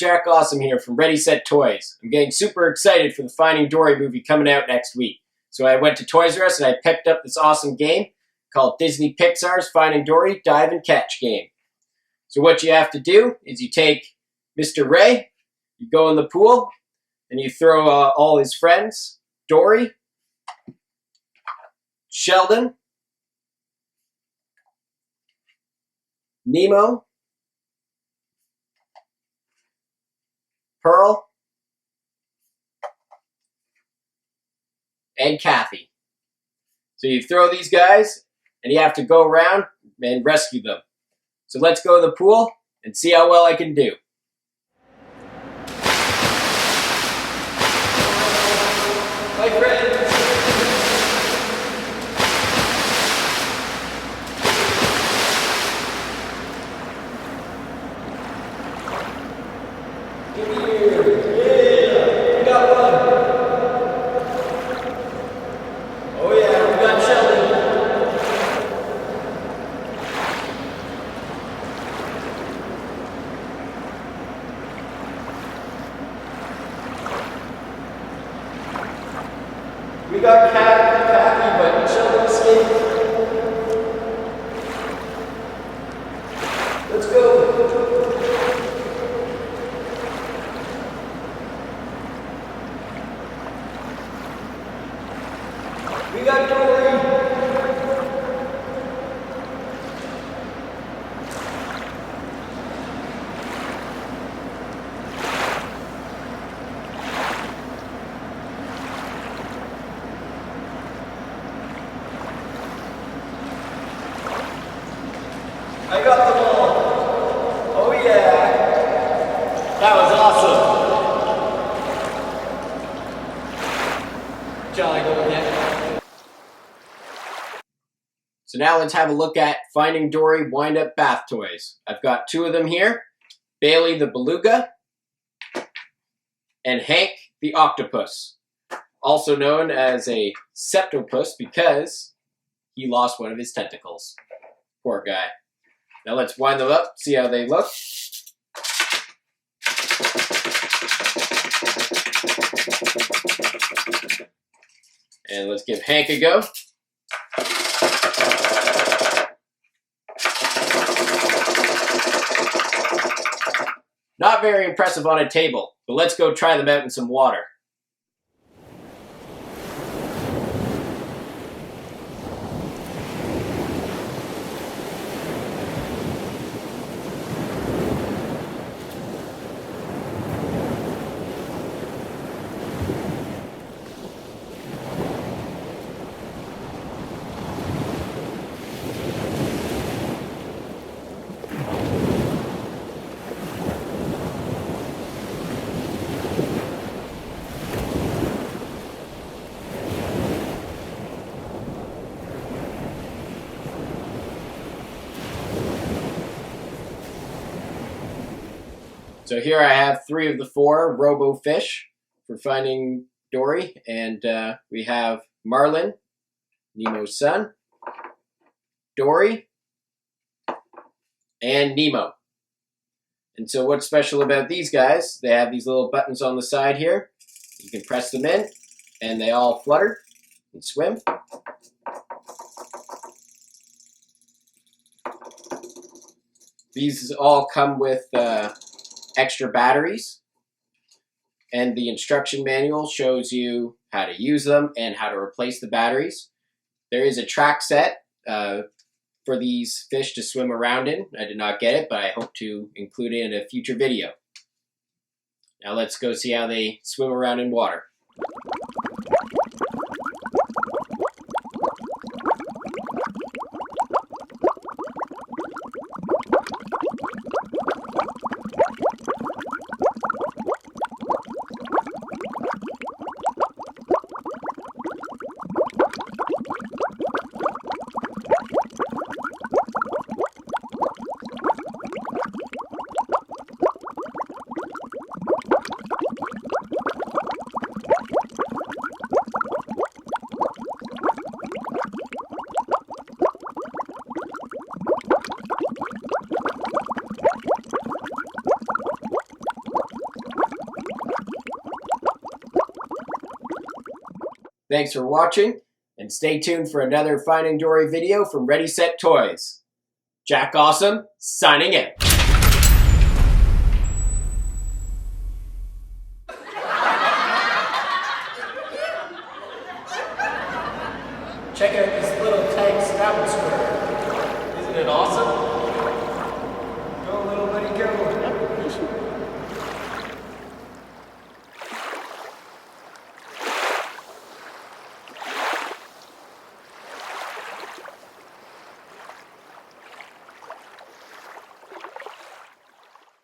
Jack Awesome here from Ready Set Toys. I'm getting super excited for the Finding Dory movie coming out next week. So I went to TOYSRUS and I picked up this awesome game called Disney Pixar's Finding Dory Dive and Catch game. So what you have to do is you take Mr. Ray, you go in the pool, and you throw all his friends, Dory, Sheldon, Nemo, Pearl, and Kathy. So you throw these guys, and you have to go around and rescue them. So let's go to the pool and see how well I can do. My friends. We got Kathy, but Sheldon escaped. Let's go. We got Dory. I got them all. Oh yeah. That was awesome. Jolly go again. So now let's have a look at Finding Dory wind-up bath toys. I've got two of them here. Bailey the Beluga and Hank the Octopus. Also known as a septopus because he lost one of his tentacles. Poor guy. Now let's wind them up, see how they look. And let's give Hank a go. Not very impressive on a table, but let's go try them out in some water. So here I have 3 of the 4 Robo Fish for Finding Dory, and we have Marlin, Nemo's son, Dory, and Nemo. And so what's special about these guys, they have these little buttons on the side here. You can press them in, and they all flutter and swim. These all come with extra batteries, and the instruction manual shows you how to use them and how to replace the batteries. There is a track set for these fish to swim around in. I did not get it, but I hope to include it in a future video. Now let's go see how they swim around in water. Thanks for watching, and stay tuned for another Finding Dory video from Ready Set Toys. Jack Awesome, signing out. Check out